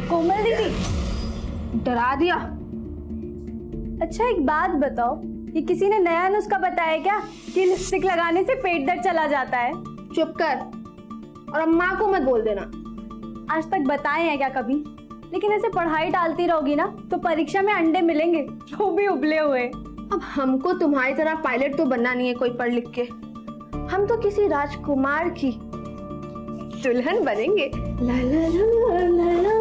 कोमल दीदी डरा दिया। अच्छा एक बात बताओ, ये किसी ने नया नुस्खा बताया क्या कि लिपस्टिक लगाने से पेट दर्द चला जाता है? चुप कर और अम्मा को मत बोल देना। आज तक बताए हैं क्या कभी? लेकिन ऐसे पढ़ाई टालती रहोगी ना तो परीक्षा में अंडे मिलेंगे, वो भी उबले हुए। अब हमको तुम्हारी तरह पायलट तो बनना नहीं है कोई पढ़ लिख के, हम तो किसी राजकुमार की दुल्हन बनेंगे। ला ला ला ला ला।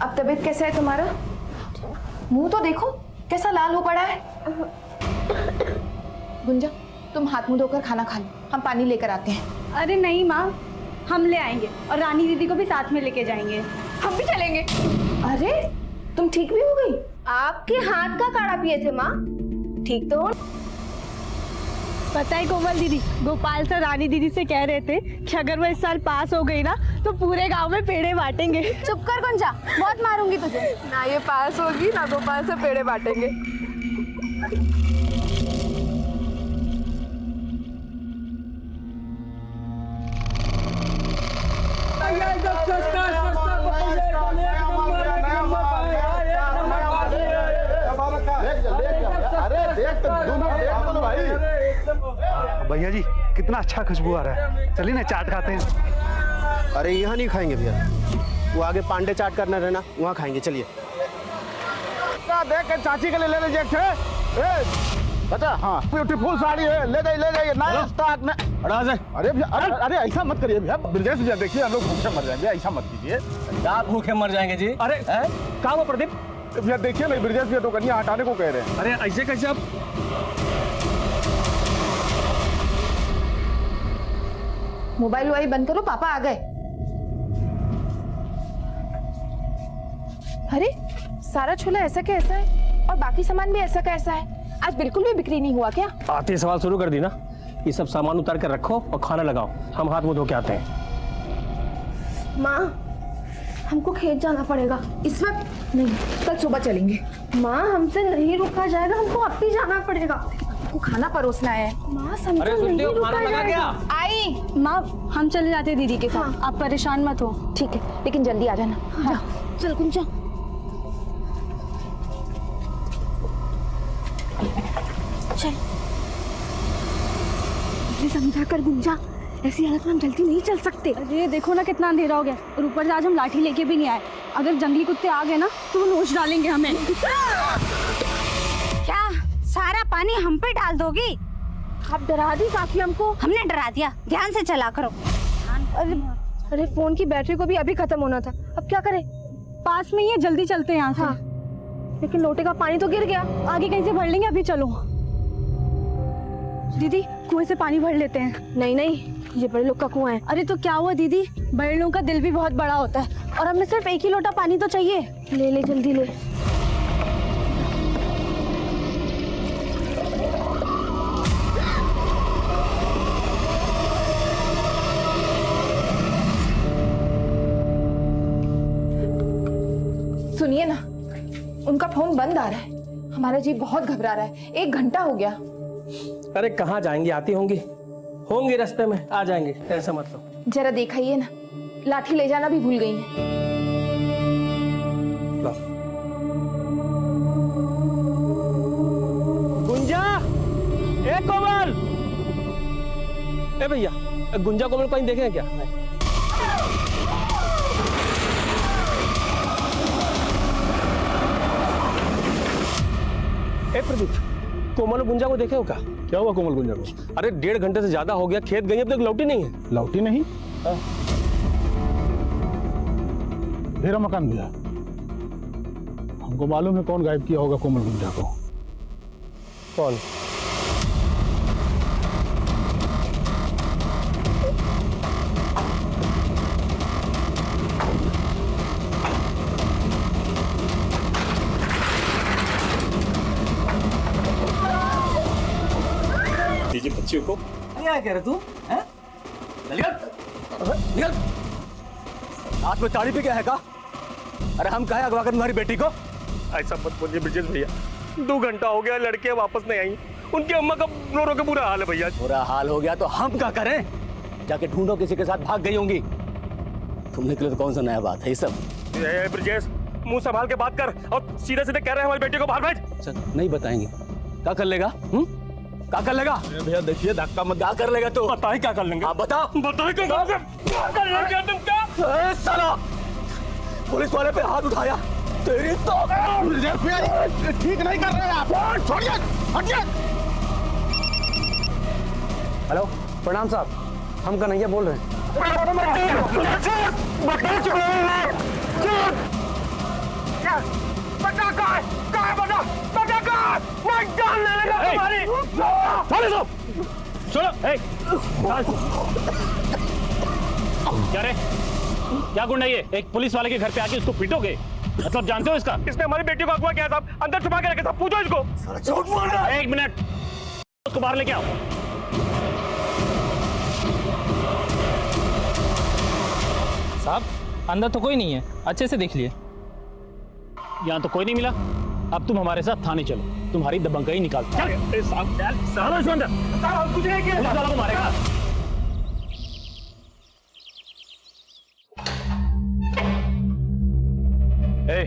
अब तबीयत कैसा है तुम्हारा? मुंह तो देखो कैसा लाल हो पड़ा है। गुंजा तुम हाथ मुंह धोकर खाना खा लो, हम पानी लेकर आते हैं। अरे नहीं माँ, हम ले आएंगे और रानी दीदी को भी साथ में लेके जाएंगे। हम भी चलेंगे। अरे तुम ठीक भी हो गई? आपके हाथ का काढ़ा पिए थे माँ, ठीक तो हो? पता है कोमल दीदी, गोपाल सर रानी दीदी से कह रहे थे कि अगर वो इस साल पास हो गई ना तो पूरे गांव में पेड़े बांटेंगे। चुप कर गुंजा, बहुत मारूंगी तुझे। ना ये पास होगी ना गोपाल से पेड़े बांटेंगे। भैया जी कितना अच्छा खुशबू आ रहा है, चलिए ना चाट खाते हैं। अरे यहाँ नहीं खाएंगे भैया, वो आगे पांडे चाट करना रहना, वहाँ खाएंगे। चलिए देख के चाची के लिए ले लीजिए। बता हाँ ब्यूटीफुल साड़ी है, ले जाइए नया स्टॉक में। अरे भैया अरे ऐसा मत करिए भैया, ब्रजेश भैया देखिए हम लोग भूखे मर जाएंगे, ऐसा मत कीजिए। क्या भूखे मर जाएंगे जी? अरे कहाँ हो प्रदीप? भैया देखिए ना, ब्रजेश भैया तो कन्या हटाने को कह रहे हैं। अरे ऐसे कैसे आप? मोबाइल वोबाइल बंद करो, पापा आ गए। अरे सारा छोला ऐसा कैसा है और बाकी सामान भी ऐसा कैसा है? आज बिल्कुल भी बिक्री नहीं हुआ क्या? आते सवाल शुरू कर दी ना। ये सब सामान उतार कर रखो और खाना लगाओ, हम हाथ मुंह धो के आते हैं। माँ हमको खेत जाना पड़ेगा इस वक्त नहीं, कल सुबह चलेंगे। माँ हमसे नहीं रुका जाएगा, हमको अब भी जाना पड़ेगा, हमको खाना परोसना है। माँ समझो नहीं रुका जाएगा। आई माँ हम चले जाते हैं दीदी के साथ। हाँ। आप परेशान मत हो। ठीक है लेकिन जल्दी आ जाना। हाँ। चल गुंजा। चल समझा कर गुंजा, ऐसी हालत में हम जल्दी नहीं चल सकते। अरे देखो ना कितना अंधेरा हो गया और ऊपर से आज हम लाठी लेके भी नहीं आए। अगर जंगली कुत्ते आ गए ना तो वो नोच डालेंगे हमें। क्या सारा पानी हम पे डाल दोगी? आप डरा दी काफी हमको। हमने डरा दिया, ध्यान से चला करो। अरे फोन की बैटरी को भी अभी खत्म होना था, अब क्या करें? पास में ही है, जल्दी चलते हैं यहाँ से। हाँ। लेकिन लोटे का पानी तो गिर गया, आगे कहीं से भर लेंगे। अभी चलो दीदी, कुएं से पानी भर लेते हैं। नहीं ये बड़े लोग का कुआं है। अरे तो क्या हुआ दीदी, बड़े लोगों का दिल भी बहुत बड़ा होता है और हमें सिर्फ एक ही लोटा पानी तो चाहिए। ले जल्दी ले। सुनिए ना, उनका फोन बंद आ रहा है, हमारा जी बहुत घबरा रहा है। 1 घंटा हो गया। अरे कहाँ जाएंगी, आती होंगी रास्ते में, आ जाएंगे, ऐसा मत लो। जरा दिखाइए ना, लाठी ले जाना भी भूल गई हैं। गुंजा, ए कोमल, ए भैया गुंजा कोमल कहीं देखे हैं क्या? ए प्रदीप, कोमल और गुंजा को देखे हो क्या? क्या हुआ कोमल गुंजा को? अरे 1.5 घंटे से ज्यादा हो गया, खेत गई अब तक लौटी नहीं है। लौटी नहीं? मेरा मकान गया, हमको मालूम है कौन गायब किया होगा कोमल गुंजा को। कौन? दीजिए बच्चियों को। क्या कह रहे तू? निकल! हाथ में ताड़ी पे क्या है का? अरे हम कहे अगवा कर तुम्हारी बेटी को? ऐसा मत बोलिए ब्रिजेश भैया, 2 घंटा हो गया, लड़कियां वापस नहीं आई। उनकी अम्मा का रो रो के बुरा हाल है भैया। बुरा हाल हो गया तो हम क्या करें? जाके ढूंढो, किसी के साथ भाग गई होंगी। तुमने के लिए तो कौन सा नया बात है ये सब। ब्रिजेश, मुंह संभाल के बात कर और सीधे सीधे कह रहे हैं हमारी बेटी को बाहर भेज। सर नहीं बताएंगे, क्या कर लेगा? क्या कर लेगा? भैया देखिए, धक्का मत। क्या कर लेगा तू? बताए क्या कर लेंगे? आप बताओ। बताए क्या कर लेंगे तुम? क्या साला पुलिस वाले पे हाथ उठाया, तेरी तो। ठीक नहीं कर रहे आप, छोड़िए, हटिए। हेलो, प्रणाम साहब, हम कन्हैया बोल रहे हैं। क्या रे, क्या गुंडा ये? एक पुलिस वाले के घर पे आके उसको पीटोगे? मतलब जानते हो इसका? इसने हमारी बेटी को अगवा किया साहब, अंदर छुपा के रखे साहब, पूछो इसको। झूठ बोल रहा है। एक मिनट, उसको बाहर लेके आओ। साहब अंदर तो कोई नहीं है, अच्छे से देख लिए। यहाँ तो कोई नहीं मिला। अब तुम हमारे साथ थाने चलो, तुम्हारी दबंगई निकाल। चल साहब, कुछ नहीं किया। पुलिस वालों को मारेगा। ए,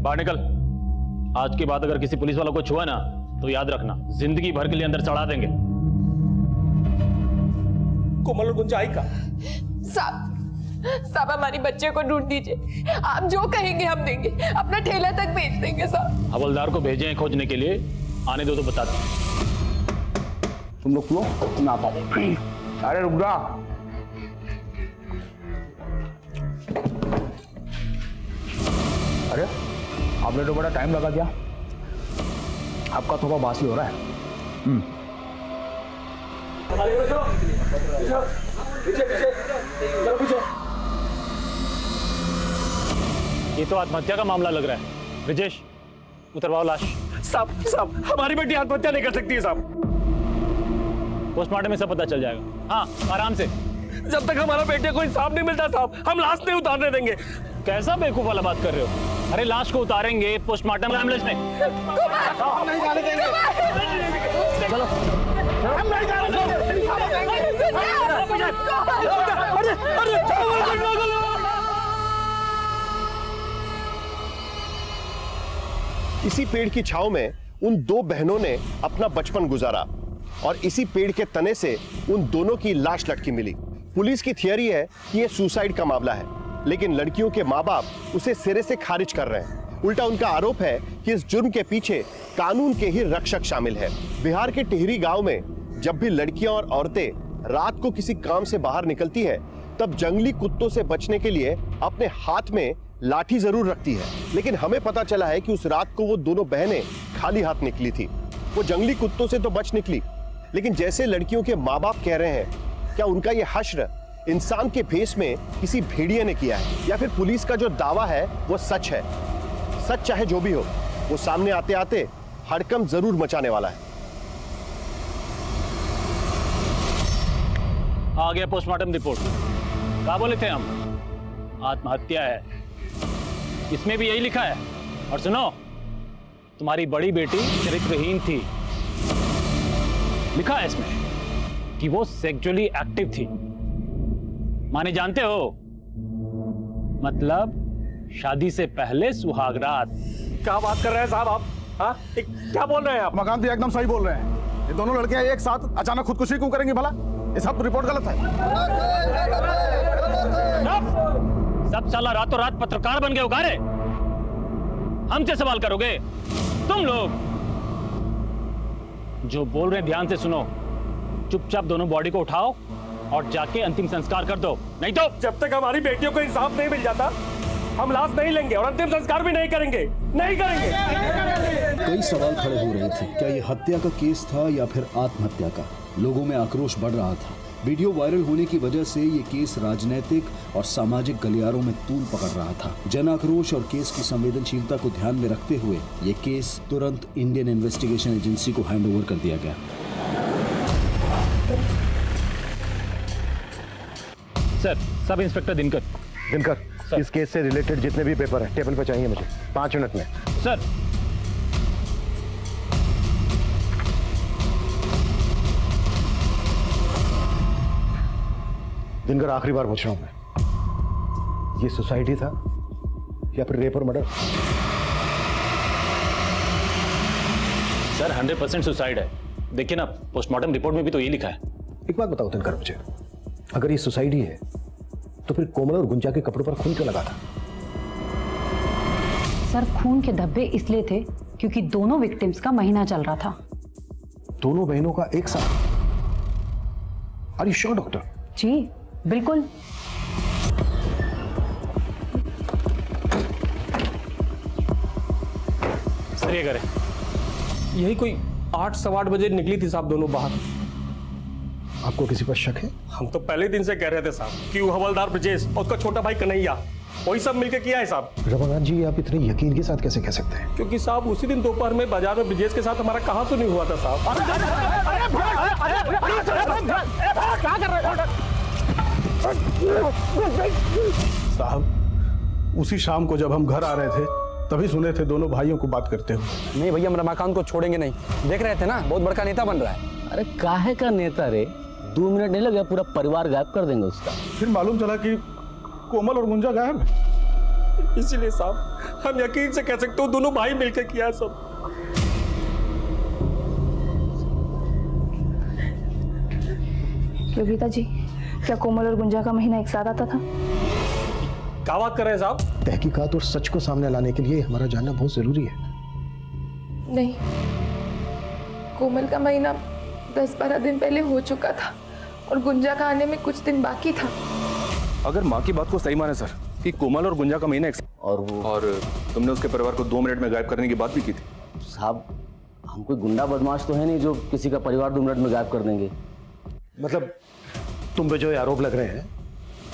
बाहर निकल। आज के बाद अगर किसी पुलिस वालों को छुआ ना तो याद रखना, जिंदगी भर के लिए अंदर चढ़ा देंगे। कोमल और गुंजा आई का? साहब हमारी बच्चे को ढूंढ दीजिए, आप जो कहेंगे हम देंगे, अपना ठेला तक भेज देंगे साहब। हवलदार को भेजे हैं खोजने के लिए, आने दो तो बता दो। तुम लोग क्यों ना पाओ? अरे रुक जा। अरे आपने तो बड़ा टाइम लगा दिया, आपका थोड़ा बासी हो रहा है। ये तो आत्महत्या का मामला लग रहा है। ब्रिजेश, उतरवाओ लाश। साहब हमारी बेटी आत्महत्या नहीं कर सकती है साहब। पोस्टमार्टम में सब पता चल जाएगा। हाँ, आराम से। जब तक हमारा बेटे को इंसाफ नहीं मिलता साहब, हम लाश नहीं उतारने देंगे। कैसा बेवकूफ वाला बात कर रहे हो? अरे लाश को उतारेंगे पोस्टमार्टम एम्बुलेंस में। हम नहीं जाने देंगे। चलो, हम नहीं जाने देंगे। इसी पेड़ की छांव में उन दो बहनों ने अपना बचपन गुजारा और इसी पेड़ के तने से उन दोनों की लाश लटकी मिली। पुलिस की थियरी है कि यह सुसाइड का मामला है, लेकिन लड़कियों के माँ बाप उसे सिरे से खारिज कर रहे हैं। उल्टा उनका आरोप है कि इस जुर्म के पीछे कानून के ही रक्षक शामिल है। बिहार के टिहरी गांव में जब भी लड़कियां और औरतें रात को किसी काम से बाहर निकलती है, तब जंगली कुत्तों से बचने के लिए अपने हाथ में लाठी जरूर रखती है। लेकिन हमें पता चला है कि उस रात को वो दोनों बहनें खाली हाथ निकली थी। वो जंगली कुत्तों से तो बच निकली, लेकिन जैसे लड़कियों के माँ बाप कह रहे हैं, क्या उनका ये हश्र इंसान के भेष में किसी भेड़िए ने किया है, या फिर पुलिस का जो दावा है वो सच है? सच चाहे जो भी हो, वो सामने आते आते हड़कंप जरूर मचाने वाला है। आ गया पोस्टमार्टम रिपोर्ट। क्या बोले थे हम? आत्महत्या है, इसमें भी यही लिखा है। और सुनो, तुम्हारी बड़ी बेटी चरित्रहीन थी। लिखा है इसमें कि वो सेक्सुअली एक्टिव थी। माने जानते हो, मतलब शादी से पहले सुहागरात। क्या बात कर रहे हैं साहब आप? हाँ, क्या बोल रहे हैं आप? मकान एकदम सही बोल रहे हैं। ये दोनों लड़कियां एक साथ अचानक खुदकुशी क्यों करेंगी भला? ये सब रिपोर्ट गलत है। सब साला रातों रात पत्रकार बन गए उगारे। हमसे सवाल करोगे? तुम लोग जो बोल रहे हैं ध्यान से सुनो। चुपचाप दोनों बॉडी को उठाओ और जाके अंतिम संस्कार कर दो, नहीं तो जब तक हमारी बेटियों को इंसाफ नहीं मिल जाता, हम लाश नहीं लेंगे और अंतिम संस्कार भी नहीं करेंगे। नहीं करेंगे। कई सवाल खड़े हो रहे थे, क्या ये हत्या का केस था या फिर आत्महत्या का? लोगों में आक्रोश बढ़ रहा था। वीडियो वायरल होने की वजह से ये केस राजनीतिक और सामाजिक गलियारों में तूल पकड़ रहा था। जन आक्रोश और केस की संवेदनशीलता को ध्यान में रखते हुए ये केस तुरंत इंडियन इन्वेस्टिगेशन एजेंसी को हैंडओवर कर दिया गया। Sir, sub inspector Dinkar. इस केस से रिलेटेड जितने भी पेपर हैं टेबल पे चाहिए मुझे 5 मिनट में। सर, दिनकर आखिरी बार पूछ रहा हूं मैं, ये सोसाइटी था या फिर रेप और मर्डर? सर 100% सुसाइड है। देखिए ना, पोस्टमार्टम रिपोर्ट में भी तो ये लिखा है। एक बात बताओ दिनकर मुझे, अगर ये सोसाइटी है तो फिर कोमल और गुंजा के कपड़ों पर खून क्यों लगा था? सर खून के धब्बे इसलिए थे क्योंकि दोनों विक्टिम्स का महीना चल रहा था। दोनों बहनों का एक साथ? Are you sure doctor? जी बिल्कुल। सर ये करें। यही कोई 8 सवा 8 बजे निकली थी साहब दोनों बाहर। आपको किसी पर शक है? हम तो पहले दिन से कह रहे थे साहब कि वो हवलदार ब्रजेश और उसका छोटा भाई कन्हैया वही सब मिलकर किया है साहब। रमाकांत जी, आप इतने यकीन के साथ कैसे कह सकते हैं? क्योंकि साहब उसी दिन दोपहर में बाजार में ब्रजेश के साथ हमारा कहाँ तो नहीं हुआ था साहब। क्या कर रहे हो साहब? उसी शाम को जब हम घर आ रहे थे तभी सुने थे दोनों भाइयों को बात करते हुए। नहीं भैया, हम रमाकांत को छोड़ेंगे नहीं। देख रहे थे ना, बहुत बड़का नेता बन रहा है। अरे काहे का नेता रे? 2 मिनट नहीं लगे, पूरा परिवार गायब कर देंगे उसका। फिर मालूम चला कि कोमल और गुंजा गायब है। इसीलिए साहब हम यकीन से कह सकते हो दोनों भाई मिलकर किया है सब। योगिता जी, क्या कोमल और गुंजा का महीना एक साथ आता था? क्या बात कर रहे हैं साहब? तहकीकात और सच को सामने लाने के लिए हमारा जानना बहुत जरूरी है। नहीं, कोमल का महीना 10-12 दिन पहले हो चुका था और गुंजा का आने में कुछ दिन बाकी था। अगर माँ की बात को सही माने सर कि कोमल और गुंजा का महीना और तुमने उसके परिवार को 2 मिनट में गायब करने की बात भी की थी। साहब हम कोई गुंडा बदमाश तो है नहीं जो किसी का परिवार 2 मिनट में गायब कर देंगे। मतलब तुम पे जो आरोप लग रहे हैं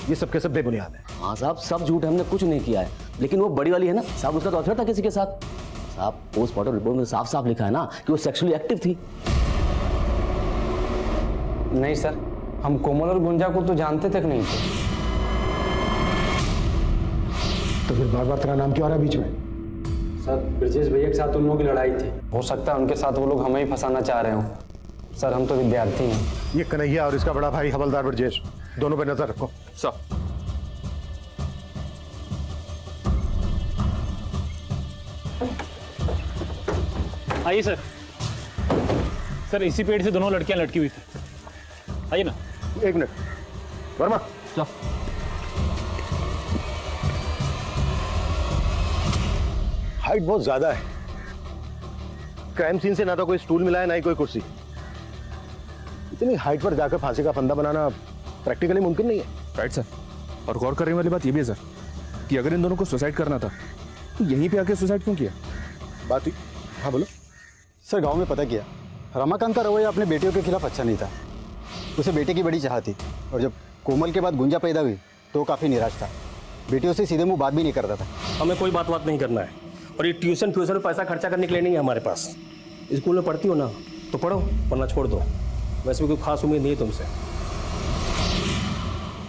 ये सब के सब बेबुनियाद है? हाँ साहब, सब झूठ है, हमने कुछ नहीं किया है। लेकिन वो बड़ी वाली है ना साहब, उसका तो अफेयर था किसी के साथ। साहब पोस्टमार्टम रिपोर्ट में साफ साफ लिखा है ना कि वो सेक्सुअली एक्टिव थी। नहीं सर, हम कोमल और गुंजा को तो जानते तक नहीं थे। तो फिर बार बार तेरा नाम क्यों आ रहा है बीच में? सर ब्रजेश भैया के साथ उन लोगों की लड़ाई थी। हो सकता है उनके साथ वो लोग हमें ही फंसाना चाह रहे हो। सर हम तो विद्यार्थी हैं। ये कन्हैया और इसका बड़ा भाई हवलदार ब्रजेश, दोनों पे नजर रखो। सब आइए सर। सर इसी पेड़ से दोनों लड़कियां लटकी हुई थी। आइए ना। 1 मिनट वर्मा। हाइट बहुत ज्यादा है। क्राइम सीन से ना तो कोई स्टूल मिला है ना ही कोई कुर्सी। इतनी हाइट पर जाकर फांसी का फंदा बनाना प्रैक्टिकली मुमकिन नहीं है। Right sir. और गौर करने वाली बात ये भी है सर कि अगर इन दोनों को सुसाइड करना था तो यहीं पे आके सुसाइड क्यों किया? बात ही। हाँ बोलो। सर गांव में पता किया, रमाकांत का रवैया अपने बेटियों के खिलाफ अच्छा नहीं था। उसे बेटे की बड़ी चाह थी और जब कोमल के बाद गुंजा पैदा हुई तो काफ़ी निराश था। बेटियों से सीधे मुंह बात भी नहीं करता था। हमें कोई बात नहीं करना है और ये ट्यूशन में पैसा खर्चा करने के लिए नहीं है हमारे पास। स्कूल में पढ़ती हो ना तो पढ़ो, वरना छोड़ दो। वैसे भी कोई खास उम्मीद नहीं है तुमसे।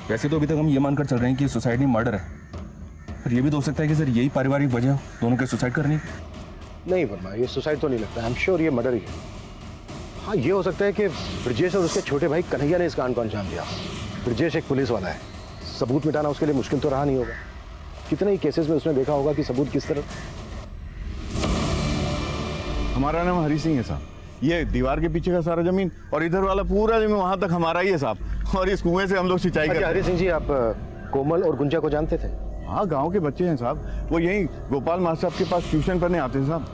वैसे तो अभी तक हम ये मानकर चल रहे हैं कि सुसाइड नहीं मर्डर है, पर ये भी तो हो सकता है कि सर यही पारिवारिक वजह दोनों के सुसाइड करने की। नहीं वर्मा, ये सुसाइड तो नहीं लगता। आई एम श्योर ये मर्डर ही है। हाँ, ये हो सकता है कि ब्रजेश और उसके छोटे भाई कन्हैया ने इस कांड को अंजाम दिया। ब्रजेश एक पुलिस वाला है, सबूत मिटाना उसके लिए मुश्किल तो रहा नहीं होगा। कितने ही केसेस में उसने देखा होगा कि सबूत किस तरह। हमारा नाम हरी सिंह है साहब। ये दीवार के पीछे का सारा जमीन और इधर वाला पूरा जमीन वहां तक हमारा ही है साहब। और इस कुएं से हम लोग सिंचाई करते हैं। हरी सिंह जी, आप कोमल और गुंजा को जानते थे? हाँ, गांव के बच्चे हैं साहब। वो यहीं गोपाल मास्टर साहब के पास ट्यूशन पढ़ने आते हैं साहब।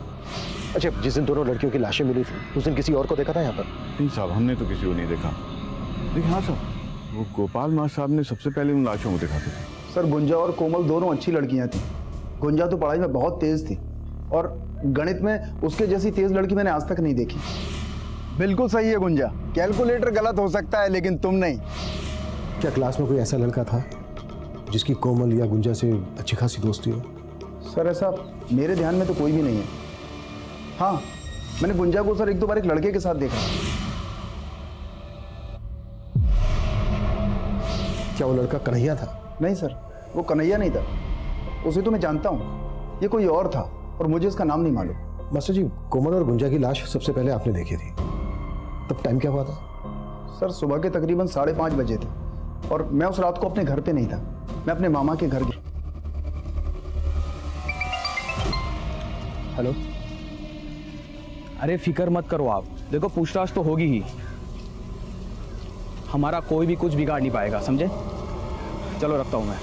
अच्छा, जिस दिन दोनों लड़कियों की लाशें मिली थी उस दिन किसी और को देखा था यहाँ पर? नहीं साहब, हमने तो किसी को नहीं देखा। लेकिन हाँ साहब, वो गोपाल मास्टर साहब ने सबसे पहले उन लाशों को देखा था। सर गुंजा और कोमल दोनों अच्छी लड़कियां थीं। गुंजा तो पढ़ाई में बहुत तेज थी और गणित में उसके जैसी तेज लड़की मैंने आज तक नहीं देखी। बिल्कुल सही है गुंजा, कैलकुलेटर गलत हो सकता है लेकिन तुम नहीं। क्या क्लास में कोई ऐसा लड़का था जिसकी कोमल या गुंजा से अच्छी खासी दोस्ती हो? सर ऐसा मेरे ध्यान में तो कोई भी नहीं है। हाँ, मैंने गुंजा को सर 1-2 बार एक लड़के के साथ देखा। क्या वो लड़का कन्हैया था? नहीं सर, वो कन्हैया नहीं था। उसे तो मैं जानता हूँ, ये कोई और था और मुझे उसका नाम नहीं मालूम। मास्टर जी, कोमल और गुंजा की लाश सबसे पहले आपने देखी थी, तब टाइम क्या हुआ था? सर सुबह के तकरीबन 5:30 बजे थे। और मैं उस रात को अपने घर पे नहीं था, मैं अपने मामा के घर गया। हेलो, अरे फिक्र मत करो आप, देखो पूछताछ तो होगी ही, हमारा कोई भी कुछ बिगाड़ नहीं पाएगा, समझे? चलो रखता हूं मैं।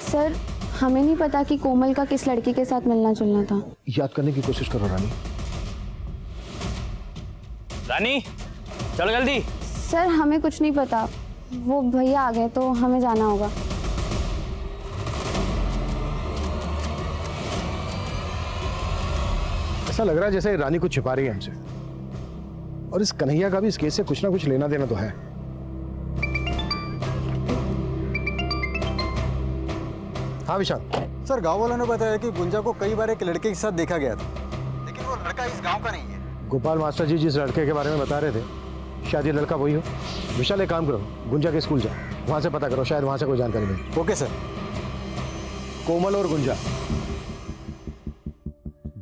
सर, हमें नहीं पता कि कोमल का किस लड़की के साथ मिलना जुलना था। याद करने की कोशिश करो रानी। रानी, चलो जल्दी। सर, हमें कुछ नहीं पता, वो भैया आ गए तो हमें जाना होगा। ऐसा लग रहा है जैसे रानी कुछ छिपा रही है हमसे, और इस कन्हैया का भी इस केस से कुछ ना कुछ लेना देना तो है। हाँ विशाल। सर, गांव वालों ने बताया कि गुंजा को कई बार एक लड़के के साथ देखा गया था, लेकिन वो लड़का इस गांव का नहीं है। गोपाल मास्टर जी जिस लड़के के बारे में बता रहे थे, शायद ये लड़का वही हो। विशाल एक काम करो, गुंजा के स्कूल जाओ, वहां से पता करो, शायद वहां से कोई जानकारी मिले। Okay sir. कोमल और गुंजा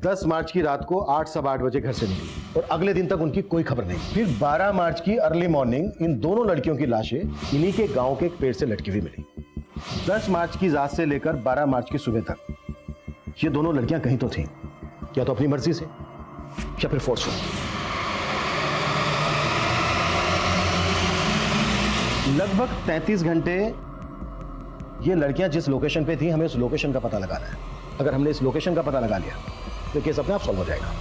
10 मार्च की रात को 8 सवा 8 बजे घर से निकली और अगले दिन तक उनकी कोई खबर नहीं। फिर 12 मार्च की अर्ली मॉर्निंग इन दोनों लड़कियों की लाशें इन्हीं के गांव के एक पेड़ से लटकी हुई मिली। 10 मार्च की रात से लेकर 12 मार्च की सुबह तक ये दोनों लड़कियां कहीं तो थीं, या तो अपनी मर्जी से या फिर फोर्सफुल। लगभग 33 घंटे ये लड़कियां जिस लोकेशन पे थी, हमें उस लोकेशन का पता लगाना है। अगर हमने इस लोकेशन का पता लगा लिया तो केस अपने आप सॉल्व हो जाएगा।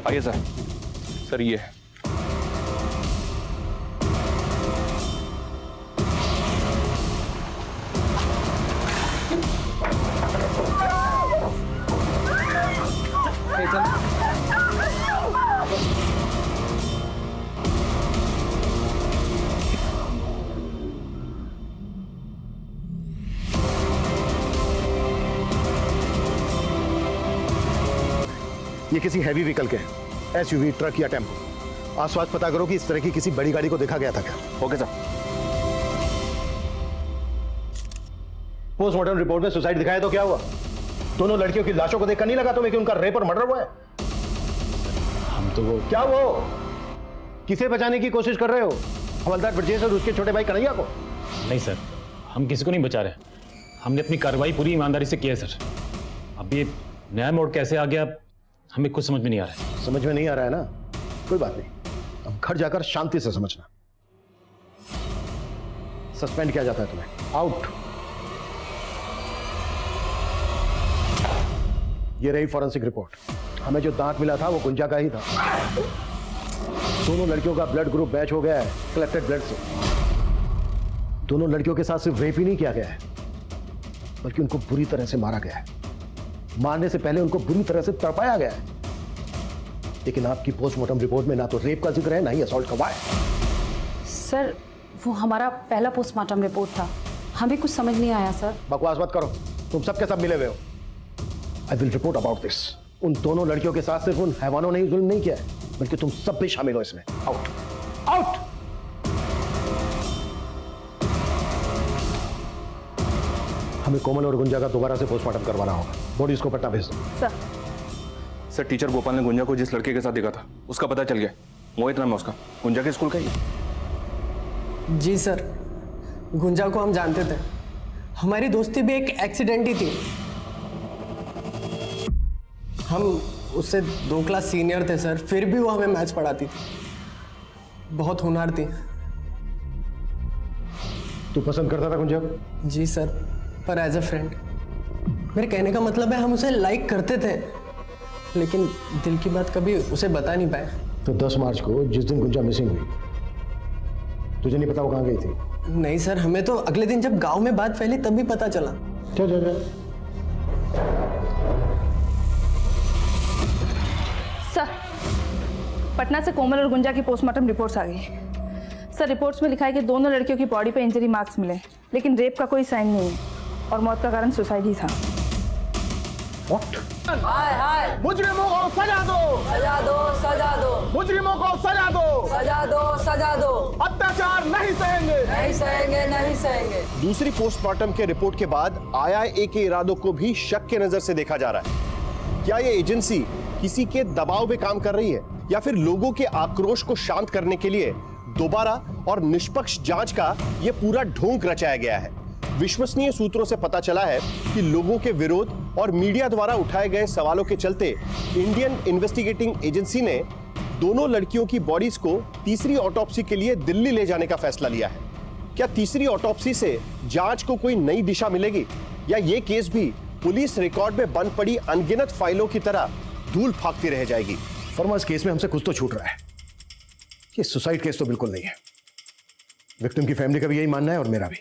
आइए सर। सर ये है। ये किसी हैवी व्हीकल के हैं, एसयूवी, ट्रक या टेम्पो। आसपास पता करो कि इस तरह की किसी बड़ी गाड़ी को देखा गया था क्या। Okay sir. पोस्टमार्टम रिपोर्ट में सुसाइड दिखाया तो क्या हुआ? दोनों लड़कियों की लाशों को देखकर नहीं लगा तुम्हें कि उनका रेप और मर्डर हुआ है? हम तो वो क्या वो किसे बचाने की कोशिश कर रहे हो? हवलदार ब्रजेश और उसके छोटे भाई कन्हैया को? नहीं सर, हम किसी को नहीं बचा रहे, हमने अपनी कार्रवाई पूरी ईमानदारी से की है सर। अब ये नया मोड़ कैसे आ गया हमें कुछ समझ में नहीं आ रहा है। समझ में नहीं आ रहा है ना, कोई बात नहीं, अब घर जाकर शांति से समझना। सस्पेंड किया जाता है तुम्हें, आउट। ये रही फॉरेंसिक रिपोर्ट। हमें जो दांत मिला था वो गुंजा का ही था। दोनों लड़कियों का ब्लड ग्रुप मैच हो गया है कलेक्टेड ब्लड से। दोनों लड़कियों के साथ सिर्फ रेप ही नहीं किया गया है, बल्कि उनको बुरी तरह से मारा गया है। मारने से पहले उनको बुरी तरह से तड़पाया गया है। लेकिन आपकी पोस्टमार्टम रिपोर्ट में ना तो रेप का जिक्र है, ना ही असॉल्ट का वार। सर, वो हमारा पहला पोस्टमार्टम रिपोर्ट था, हमें कुछ समझ नहीं आया सर। बकवास मत करो, तुम सबके सब मिले हुए हो। I will report about this. उन दोनों लड़कियों के साथ सिर्फ उन हैवानों ने ही जुल्म नहीं किया है, बल्कि तुम सब भी शामिल हो इसमें। Out, out. हमें कोमल और गुंजा का दोबारा से पोस्टमार्टम करवाना होगा। बॉडीज को पटना भेज दो। सर टीचर गोपाल ने गुंजा को जिस लड़के के साथ देखा था उसका पता चल गया। मोहित नाम है उसका, गुंजा के स्कूल का ही। जी सर, गुंजा को हम जानते थे, हमारी दोस्ती भी एक एक्सीडेंट ही थी। हम उससे 2 क्लास सीनियर थे सर, फिर भी वो हमें मैथ्स पढ़ाती थी, बहुत होनहार थी। तू पसंद करता था गुंजा को? जी सर, पर एज अ फ्रेंड। मेरे कहने का मतलब है हम उसे लाइक करते थे, लेकिन दिल की बात कभी उसे बता नहीं पाए। तो 10 मार्च को जिस दिन गुंजा मिसिंग हुई, तुझे नहीं पता वो कहाँ गई थी? नहीं सर, हमें तो अगले दिन जब गांव में बात फैली तब भी पता चला। क्या जा रहा है? सर, पटना से कोमल और गुंजा की पोस्टमार्टम रिपोर्ट्स आ गई। सर, रिपोर्ट्स में लिखा है कि दोनों लड़कियों की बॉडी पे इंजरी मार्क्स मिले, लेकिन रेप का कोई साइन नहीं है और मौत का कारण सुसाइड ही था। हाय हाय, मुजरिमों को सजा दो, सजा दो, सजा दो, मुजरिमों को सजा दो, सजा दो, सजा दो, अत्याचार नहीं सहेंगे, नहीं सहेंगे, नहीं सहेंगे। दूसरी पोस्टमार्टम के रिपोर्ट के बाद IIA के इरादों को भी शक के नजर से देखा जा रहा है। क्या ये एजेंसी किसी के दबाव में काम कर रही है या फिर लोगों के आक्रोश को शांत करने के लिए दोबारा और निष्पक्ष जांच का यह पूरा ढोंग रचाया गया है? विश्वसनीय सूत्रों से पता चला है कि लोगों के विरोध और मीडिया द्वारा उठाए गए सवालों के चलते इंडियन इन्वेस्टिगेटिंग एजेंसी ने दोनों लड़कियों की बॉडीज को तीसरी ऑटोप्सी के लिए दिल्ली ले जाने का फैसला लिया है। क्या तीसरी ऑटोप्सी से जांच को कोई नई दिशा मिलेगी या ये केस भी पुलिस रिकॉर्ड में बंद पड़ी अनगिनत फाइलों की तरह धूल फाकती रह जाएगी? फरमा, इस केस में हमसे कुछ तो छूट रहा है। ये सुसाइड केस तो बिल्कुल नहीं है। विक्टिम की फैमिली का भी यही मानना है और मेरा भी।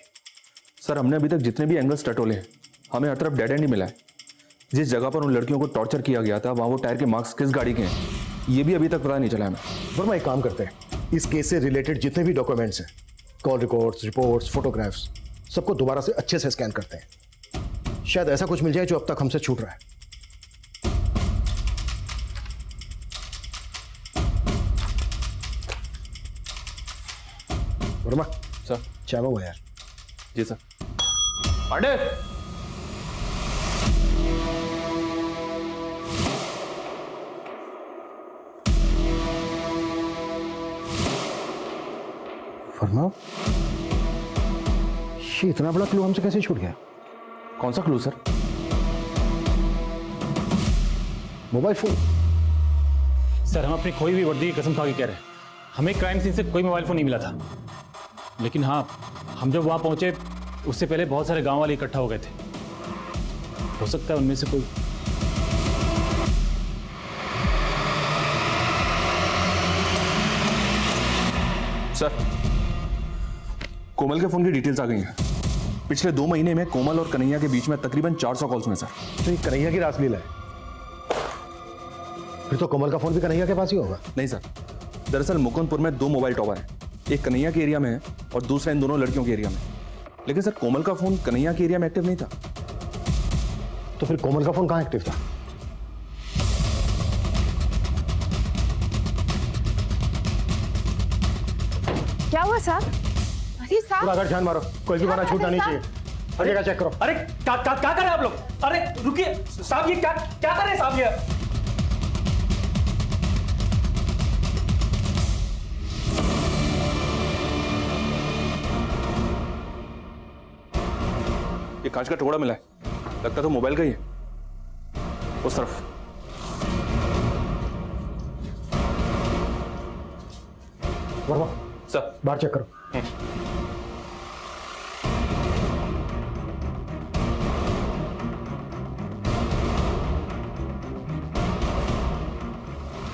सर, हमने अभी तक जितने भी एंगल्स टटोले हैं, हमें हर तरफ डेड एंड ही मिला है। जिस जगह पर उन लड़कियों को टॉर्चर किया गया था, वहां वो टायर के मार्क्स किस गाड़ी के हैं, ये भी अभी तक पता नहीं चला हमें। वर्मा, एक काम करते हैं, इस केस से रिलेटेड जितने भी डॉक्यूमेंट्स हैं, कॉल रिकॉर्ड्स, रिपोर्ट्स, फोटोग्राफ्स, सबको दोबारा से अच्छे से स्कैन करते हैं। शायद ऐसा कुछ मिल जाए जो अब तक हमसे छूट रहा है। वर्मा सर, चाय हुआ यार। जी सर। पांडे, वर्मा, ये इतना बड़ा क्लू हमसे कैसे छूट गया? कौन सा clue sir? Mobile phone. Sir, हम अपनी खोई हुई वर्दी की कसम खा के कह रहे हैं, हमें क्राइम सीन से कोई मोबाइल फोन नहीं मिला था। लेकिन हाँ, हम जब वहां पहुंचे उससे पहले बहुत सारे गांव वाले इकट्ठा हो गए थे। हो सकता है उनमें से कोई। सर, कोमल के फोन की डिटेल्स आ गई हैं। पिछले 2 महीने में कोमल और कन्हैया के बीच में तकरीबन 400 कॉल्स में सर। तो ये कन्हैया की रासलीला है? फिर तो कोमल का फोन भी कन्हैया के पास ही होगा। नहीं सर, दरअसल मुकुंदपुर में 2 मोबाइल टावर हैं, एक कन्हैया के एरिया में है और दूसरा इन दोनों लड़कियों के एरिया में। लेकिन सर, कोमल का फोन कन्हैया के एरिया में एक्टिव नहीं था। तो फिर कोमल का फोन कहां एक्टिव था? क्या हुआ साहब? अरे साहब, पूरा घर ध्यान मारो, कोई भी बना छूटना नहीं चाहिए। हर जगह चेक करो। अरे क्या कर रहे हैं आप लोग? अरे रुकिए साहब, ये क्या कर रहे हैं साहब? ये कांच का टुकड़ा मिला है, लगता तो मोबाइल का ही है। उस तरफ। वर्मा सर, बाहर चेक करो।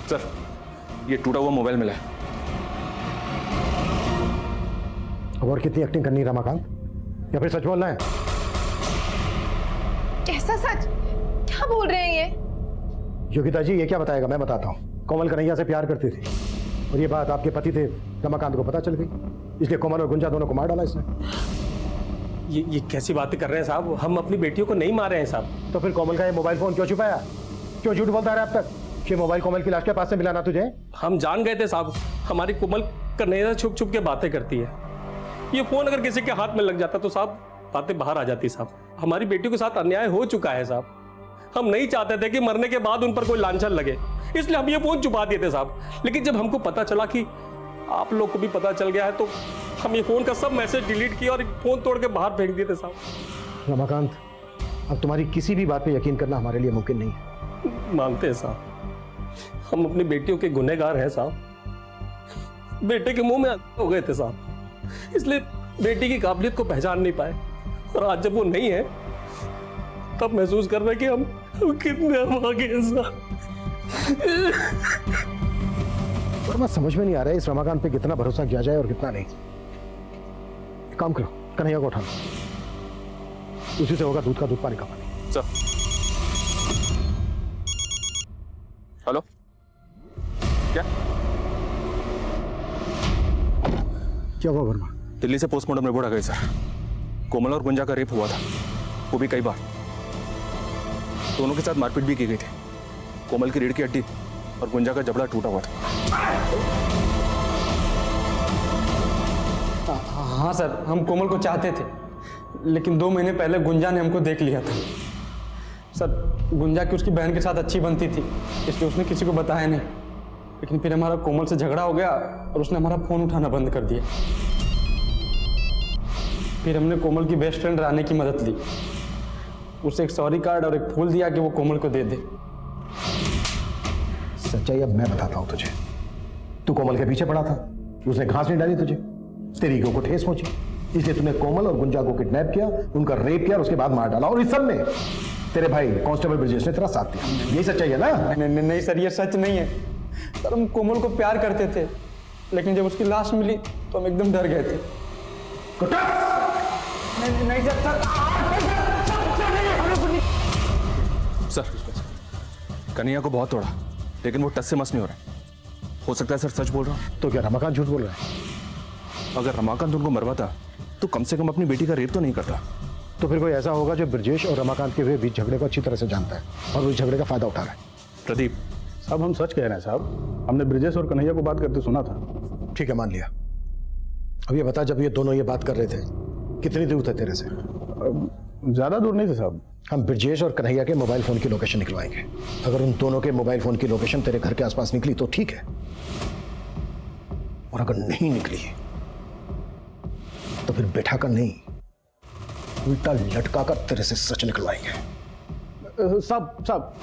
सर, ये टूटा हुआ मोबाइल मिला है। और कितनी एक्टिंग करनी है रमाकांत, या फिर सच बोलना है? कैसा सच? क्या बोल रहे हैं ये? योगिता जी, ये क्या बताएगा? मैं बताता हूँ। कोमल कन्हैया से प्यार करती थी और ये बात आपके पति थे रमाकांत को पता चल गई, इसलिए कोमल और गुंजा दोनों को मार डाला इसने। ये कैसी बातें कर रहे हैं साहब? हम अपनी बेटियों को नहीं मारे हैं साहब। तो फिर कोमल का ये मोबाइल फोन क्यों छुपाया? क्यों झूठ बोलता रहा अब तक कि मोबाइल कोमल की लाश के पास से मिला ना तुझे? हम जान गए थे साहब, हमारी कोमल कन्हैया छुप छुप के बातें करती है। ये फोन अगर किसी के हाथ में लग जाता तो साहब बातें बाहर आ जाती साहब। हमारी बेटियों के साथ अन्याय हो चुका है साहब। हम नहीं चाहते थे कि मरने के बाद उन पर कोई लांछन लगे, इसलिए हम ये फोन छुपा दिए थे साहब। लेकिन जब हमको पता चला कि आप लोग को भी पता चल गया है तो हम ये फोन का सब मैसेज डिलीट किया और फोन तोड़ के बाहर फेंक दिए थे साहब। रमाकांत, अब तुम्हारी किसी भी बात पे यकीन करना हमारे लिए मुमकिन नहीं है। मानते हैं साहब, हम अपनी बेटियों के गुनहगार हैं साहब। बेटे के मुंह में हो गए थे साहब, इसलिए बेटी की काबिलियत को पहचान नहीं पाए। और आज जब वो नहीं है तब महसूस कर रहे कि हम कितने अभागे हैं साहब। पर मैं समझ में नहीं आ रहा है इस रमाकांत पे कितना भरोसा किया जाए और कितना नहीं। काम करो, कन्हैया को उठाना, उसी से होगा दूध का दूध पानी का पानी। सर, हेलो, क्या क्या हुआ वर्मा? दिल्ली से पोस्टमार्टम रिपोर्ट आ गई सर। कोमल और गुंजा का रेप हुआ था, वो भी कई बार। दोनों के साथ मारपीट भी की गई थी। कोमल की रीढ़ की हड्डी और गुंजा का जबड़ा टूटा हुआ था। हाँ सर, हम कोमल को चाहते थे, लेकिन 2 महीने पहले गुंजा ने हमको देख लिया था। सर, गुंजा की उसकी बहन के साथ अच्छी बनती थी, इसलिए उसने किसी को बताया नहीं। लेकिन फिर हमारा कोमल से झगड़ा हो गया और उसने हमारा फ़ोन उठाना बंद कर दिया। फिर हमने कोमल की बेस्ट फ्रेंड रानी की मदद ली। उसे एक सॉरी कार्ड और एक फूल दिया कि वो कोमल को दे दे। सच्चाई अब मैं बताता हूं तुझे। तू कोमल के पीछे पड़ा था, उसने घास नहीं डाली तुझे, तेरी ईगो को ठेस पहुंची, इसलिए तूने कोमल और गुंजा को किडनैप किया, उनका रेप किया और उसके बाद मार डाला। और इस सब में तेरे भाई कांस्टेबल ब्रजेश ने तेरा साथ दिया। यही सच्चाई है ना? नहीं सर, ये सच नहीं है। सर, हम कोमल को प्यार करते थे, लेकिन जब उसकी लाश मिली तो हम एकदम डर गए थे। नहीं सर, कन्हैया को बहुत तोड़ा, लेकिन वो टस से मस नहीं हो रहा। हो सकता है सर सच बोल रहा हूँ। तो क्या रमाकांत झूठ बोल रहा है? अगर रमाकांत उनको मरवाता तो कम से कम अपनी बेटी का रेप तो नहीं करता। तो फिर कोई ऐसा होगा जो ब्रजेश और रमाकांत के बीच झगड़े को अच्छी तरह से जानता है और उस झगड़े का फायदा उठा रहा है। प्रदीप साहब, हम सच कह रहे हैं साहब। हमने ब्रजेश और कन्हैया को बात करते सुना था। ठीक है, मान लिया। अब ये बता, जब ये दोनों ये बात कर रहे थे, कितनी दूर थे तेरे से? ज्यादा दूर नहीं थे साहब। हम ब्रजेश और कन्हैया के मोबाइल फोन की लोकेशन निकलवाएंगे। अगर उन दोनों के मोबाइल फोन की लोकेशन तेरे घर के आसपास निकली तो ठीक है, और अगर नहीं निकली तो फिर बैठा कर नहीं, उल्टा लटका कर तेरे से सच निकलवाएंगे। साहब,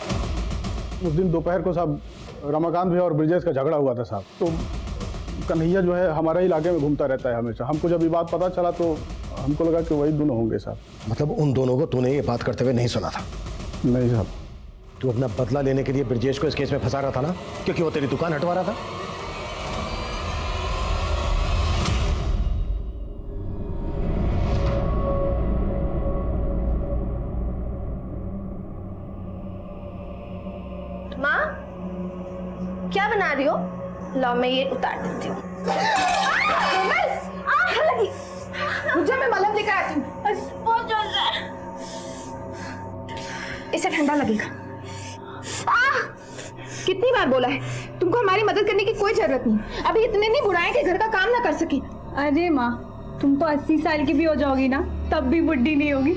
उस दिन दोपहर को साहब रमाकांत भैया और ब्रजेश का झगड़ा हुआ था साहब। तो कन्हैया जो है हमारे इलाके में घूमता रहता है हमेशा। हमको जब ये बात पता चला तो हमको लगा कि वही दोनों होंगे साहब। मतलब उन दोनों को तूने ये बात करते हुए नहीं सुना था? नहीं साहब। तू अपना बदला लेने के लिए ब्रजेश को इस केस में फंसा रहा था ना, क्योंकि वो तेरी दुकान हटवा रहा था। माँ, क्या बना रही हो? लो, मैं ये उतार देती हूँ। मुझे मैं मलहम लेकर आती हूँ। बहुत जल रहा है, इसे ठंडा लगेगा। कितनी बार बोला है तुमको हमारी मदद करने की कोई जरूरत नहीं। अभी इतने नहीं बुढ़ाए कि घर का काम ना कर सके। अरे माँ, तुम तो 80 साल की भी हो जाओगी ना, तब भी बुढ़ी नहीं होगी।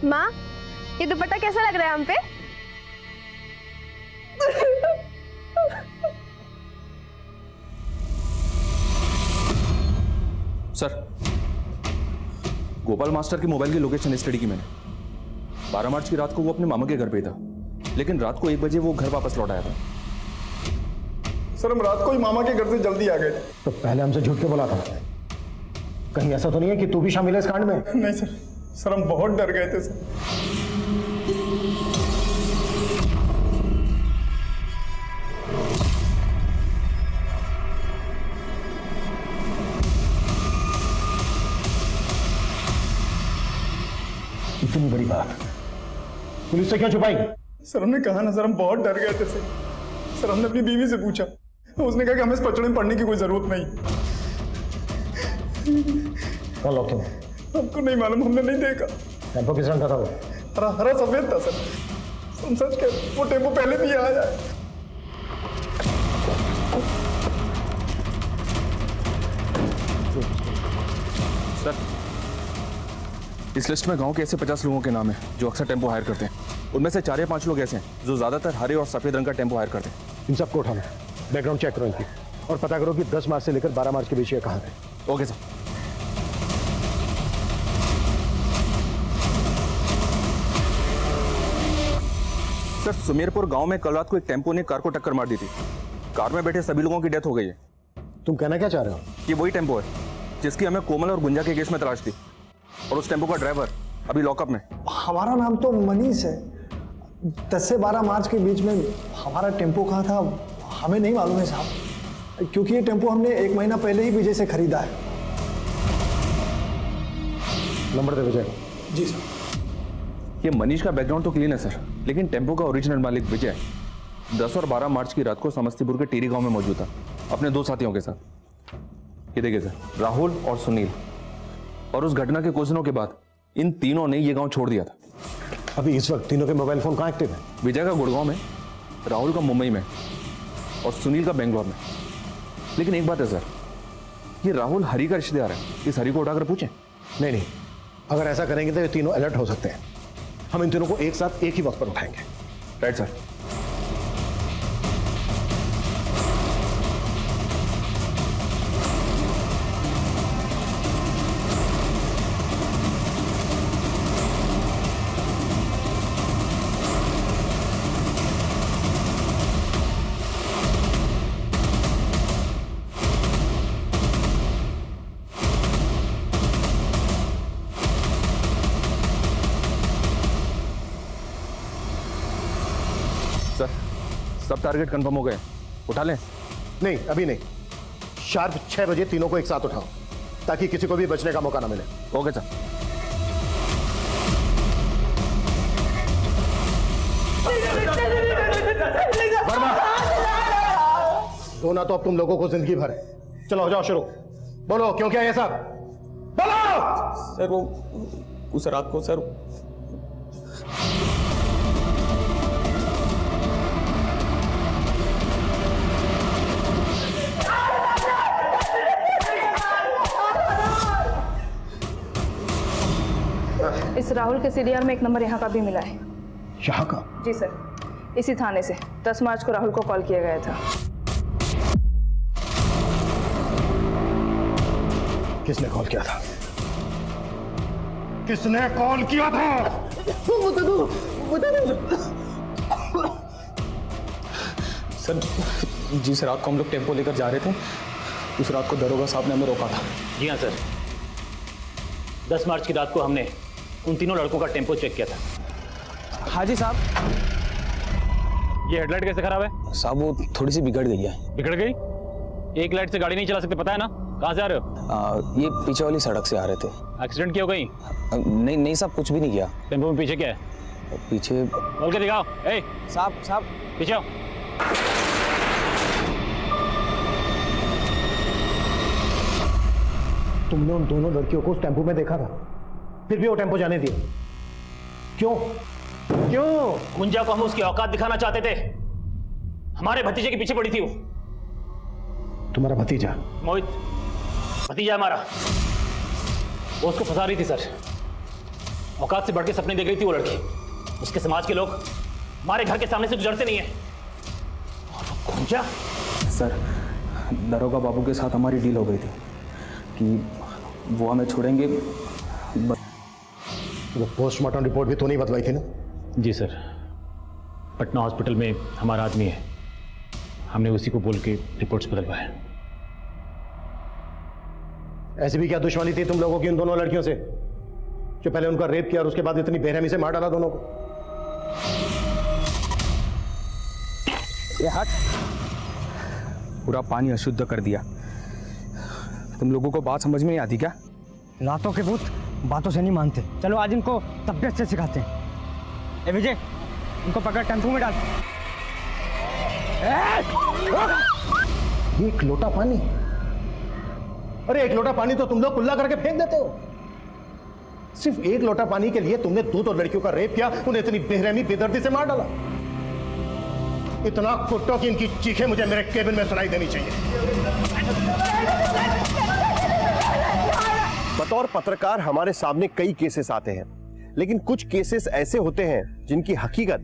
माँ, ये दुपट्टा कैसा लग रहा है हम पे? सर, गोपाल मास्टर के मोबाइल की लोकेशन स्टडी की मैंने। 12 मार्च की रात को वो अपने मामा के घर पे था, लेकिन रात को 1 बजे वो घर वापस लौट आया था। सर, हम रात को ही मामा के घर से जल्दी आ गए। तो पहले हमसे झूठ क्यों बोला था? कहीं ऐसा तो नहीं है कि तू भी शामिल है इस कांड में? नहीं सर, हम बहुत डर गए थे सर। इतनी बड़ी बात पुलिस से क्यों छुपाई? सर, हमने कहा ना सर, हम बहुत डर गए थे सर। सर, हमने अपनी बीवी से पूछा, उसने कहा कि हमें इस पचड़े में पढ़ने की कोई जरूरत नहीं। कौन लोग थे? हमको नहीं मालूम, हमने नहीं देखा। टेम्पो किस रंग का था वो? हरा सफेद था सर। हम सच कह, वो टेम्पो पहले भी आया है। सर, इस लिस्ट में गांव के ऐसे 50 लोगों के नाम हैं जो अक्सर टेम्पो हायर करते हैं। उनमें से 4 या 5 लोग ऐसे हैं जो ज्यादातर हरे और सफेद रंग का टेम्पो हायर करते हैं। इन सबको उठाना, बैकग्राउंड चेक करो इनकी, और पता करो कि 10 मार्च से लेकर 12 मार्च के बीच ये कहाँ थे। Okay sir. सर, सुमेरपुर गांव में कल रात को एक टेम्पो ने कार को टक्कर मार दी थी। कार में बैठे सभी लोगों की डेथ हो गई है। तुम कहना क्या चाह रहे हो? ये वही टेम्पो है जिसकी हमें कोमल और गुंजा के केस में तलाश थी, और उस टेम्पो का ड्राइवर अभी लॉकअप में। हमारा नाम तो मनीष है। 10 से 12 मार्च के बीच में हमारा टेम्पो कहाँ था हमें नहीं मालूम है साहब, क्योंकि ये टेम्पो हमने 1 महीना पहले ही विजय से खरीदा है। नंबर दे विजय। जी सर। ये मनीष का बैकग्राउंड तो क्लीन है सर, लेकिन टेम्पो का ओरिजिनल मालिक विजय 10 और 12 मार्च की रात को समस्तीपुर के टेरी गांव में मौजूद था अपने 2 साथियों के साथ। ये देखिए सर, राहुल और सुनील। और उस घटना के कुछ दिनों के बाद इन तीनों ने ये गांव छोड़ दिया था। अभी इस वक्त तीनों के मोबाइल फोन कहाँ एक्टिव है? विजय का गुड़गांव में, राहुल का मुंबई में और सुनील का बेंगलोर में। लेकिन एक बात है सर, ये राहुल हरी का रिश्तेदार है, इस हरी को उठाकर पूछें। नहीं, अगर ऐसा करेंगे तो ये तीनों अलर्ट हो सकते हैं। हम इन तीनों को एक साथ एक ही वक्त पर उठाएंगे। Right sir. सब टारगेट कंफर्म हो गए, उठा लें? नहीं, अभी नहीं। शार्प 6 बजे तीनों को एक साथ उठाओ ताकि किसी को भी बचने का मौका ना मिले। Okay sir. रोना तो अब तुम लोगों को जिंदगी भर है। चलो हो जाओ शुरू। बोलो क्यों किया ये सब? बोलो। सर वो उस रात को सर इस राहुल के सीडीआर में एक नंबर यहाँ का भी मिला है। यहाँ का? जी सर, इसी थाने से 10 मार्च को राहुल को कॉल किया गया था। किसने कॉल किया था? किसने कॉल किया था? बता दो। सर जिस रात को हम लोग टेम्पो लेकर जा रहे थे, उस रात को दरोगा साहब ने हमें रोका था। जी हाँ सर, 10 मार्च की रात को हमने उन तीनों लड़कों का टेम्पो चेक किया था। हाँ जी साहब। ये हेडलाइट कैसे खराब है? साहब वो थोड़ी सी बिगड़ गई है। बिगड़ गई? एक लाइट से गाड़ी नहीं चला सकते, पता है ना? कहाँ से आ रहे हो? ये पीछे वाली सड़क से आ रहे थे। एक्सीडेंट किया हो कहीं? नहीं साहब, कुछ भी नहीं किया। टेम्पो में पीछे क्या है? पीछे बोल के दिखाओ। ए साहब पीछे आओ। तुमने उन दोनों लड़कियों को उस टेम्पो में देखा था, फिर भी वो टेम्पो जाने दिया क्यों? गुंजा को हम उसकी औकात दिखाना चाहते थे। हमारे भतीजे के पीछे पड़ी थी वो। तुम्हारा भतीजा? मोहित भतीजा हमारा। वो उसको फंसा रही थी सर। औकात से बढ़ के सपने देख रही थी वो लड़की। उसके समाज के लोग हमारे घर के सामने से गुजरते नहीं है। और गुंजा? सर दरोगा बाबू के साथ हमारी डील हो गई थी कि वो हमें छोड़ेंगे। वो पोस्टमार्टम रिपोर्ट भी तो नहीं बतलाई थी ना? जी सर, पटना हॉस्पिटल में हमारा आदमी है, हमने उसी को बोल के रिपोर्ट्स बदलवाए। ऐसी भी क्या दुश्मनी थी तुम लोगों की उन दोनों लड़कियों से जो पहले उनका रेप किया और उसके बाद इतनी बेरहमी से मार डाला दोनों को? ये हट। पूरा पानी अशुद्ध कर दिया। तुम लोगों को बात समझ में नहीं आती क्या? लातों के भूत बातों से नहीं मानते। चलो आज इनको तबियत से सिखाते हैं। ए विजय, इनको पकड़ टेम्पो में डाल। एक लोटा पानी? अरे एक लोटा पानी तो तुम लोग कुल्ला करके फेंक देते हो। सिर्फ एक लोटा पानी के लिए तुमने 2 लड़कियों का रेप किया, उन्हें इतनी बेरहमी बेदर्दी से मार डाला। इतना कुट्टो कि इनकी चीखें मुझे मेरे केबिन में सुनाई देनी चाहिए। बतौर पत्रकार हमारे सामने कई केसेस आते हैं, लेकिन कुछ केसेस ऐसे होते हैं जिनकी हकीकत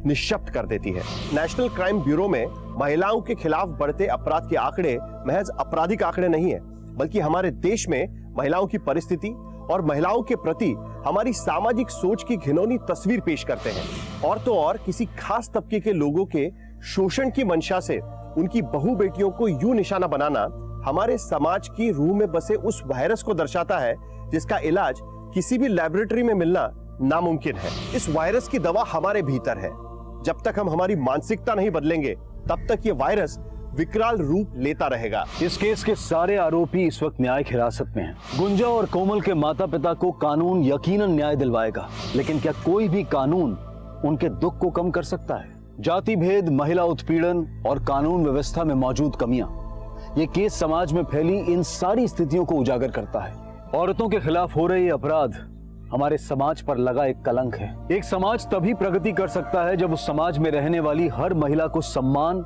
निश्शब्द कर देती है। नेशनल क्राइम ब्यूरो में महिलाओं के खिलाफ बढ़ते अपराध के आंकड़े महज आपराधिक आंकड़े नहीं है, बल्कि हमारे देश में महिलाओं की परिस्थिति और महिलाओं के प्रति हमारी सामाजिक सोच की घिनौनी तस्वीर पेश करते हैं। और तो और किसी खास तबके के लोगों के शोषण की मंशा से उनकी बहू बेटियों को यूं निशाना बनाना हमारे समाज की रूह में बसे उस वायरस को दर्शाता है जिसका इलाज किसी भी लैबोरेटरी में मिलना नामुमकिन है। इस वायरस की दवा हमारे भीतर है। जब तक हम हमारी मानसिकता नहीं बदलेंगे, तब तक ये वायरस विकराल रूप लेता रहेगा। इस केस के सारे आरोपी इस वक्त न्यायिक हिरासत में हैं। गुंजा और कोमल के माता पिता को कानून यकीनन न्याय दिलवाएगा, लेकिन क्या कोई भी कानून उनके दुख को कम कर सकता है? जाति भेद, महिला उत्पीड़न और कानून व्यवस्था में मौजूद कमियां, ये केस समाज में फैली इन सारी स्थितियों को उजागर करता है। औरतों के खिलाफ हो रहे अपराध हमारे समाज पर लगा एक कलंक है। एक समाज तभी प्रगति कर सकता है जब उस समाज में रहने वाली हर महिला को सम्मान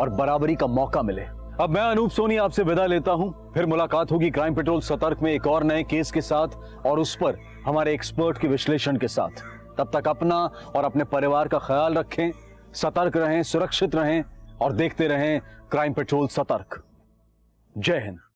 और बराबरी का मौका मिले। अब मैं अनूप सोनी आपसे विदा लेता हूं। फिर मुलाकात होगी क्राइम पेट्रोल सतर्क में एक और नए केस के साथ और उस पर हमारे एक्सपर्ट के विश्लेषण के साथ। तब तक अपना और अपने परिवार का ख्याल रखें, सतर्क रहें, सुरक्षित रहें और देखते रहें क्राइम पेट्रोल सतर्क। जय हिंद।